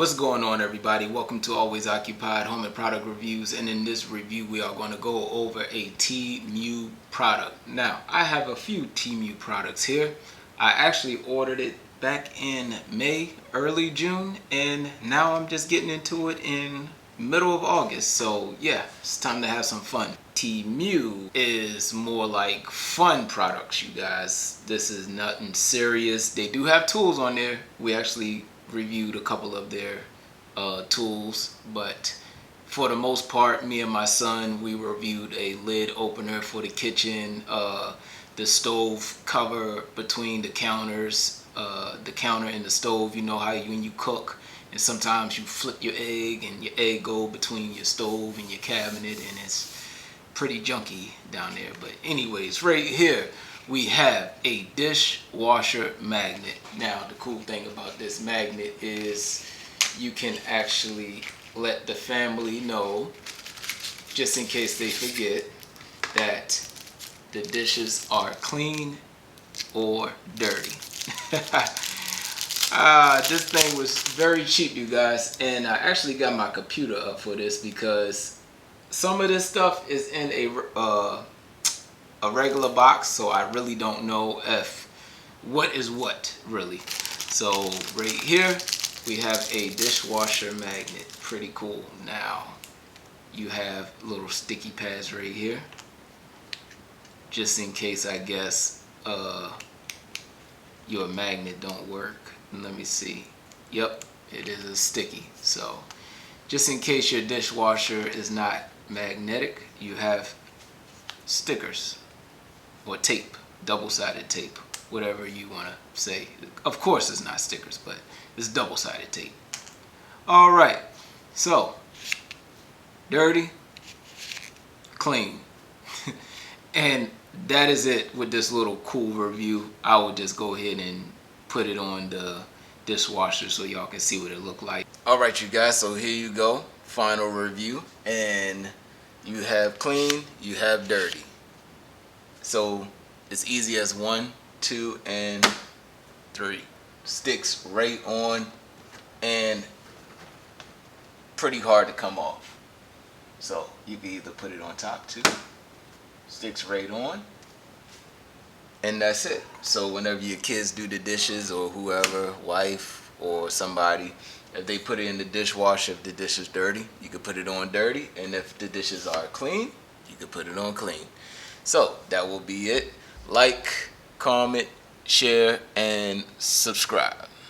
What's going on, everybody? Welcome to Always Occupied Home and Product Reviews, and in this review we are going to go over a Temu product. Now, I have a few Temu products here. I actually ordered it back in May, early June, and now I'm just getting into it in middle of August. So yeah, it's time to have some fun. Temu is more like fun products, you guys. This is nothing serious. They do have tools on there. We actually reviewed a couple of their tools, but for the most part, me and my son, we reviewed a lid opener for the kitchen, the stove cover between the counters, the counter and the stove. You know how when you cook and sometimes you flip your egg and your egg go between your stove and your cabinet, and it's pretty junky down there. But anyways, right here we have a dishwasher magnet. Now, the cool thing about this magnet is you can actually let the family know, just in case they forget, that the dishes are clean or dirty. This thing was very cheap, you guys, and I actually got my computer up for this because some of this stuff is in a regular box, so I really don't know if what is what really. So right here we have a dishwasher magnet. Pretty cool. Now you have little sticky pads right here, just in case, I guess, your magnet don't work. Let me see. Yep, it is a sticky. So just in case your dishwasher is not magnetic, you have stickers or tape, double-sided tape, whatever you want to say. Of course it's not stickers, but it's double-sided tape. All right, so dirty, clean. And that is it with this little cool review. I will just go ahead and put it on the dishwasher so y'all can see what it looked like. All right, you guys, so here you go, final review. And you have clean, you have dirty. So it's easy as 1, 2, and 3. Sticks right on and pretty hard to come off. So you can either put it on top too. Sticks right on. And that's it. So whenever your kids do the dishes, or whoever, wife or somebody, if they put it in the dishwasher, if the dish is dirty, you can put it on dirty. And if the dishes are clean, you can put it on clean. So that will be it. Like, comment, share, and subscribe.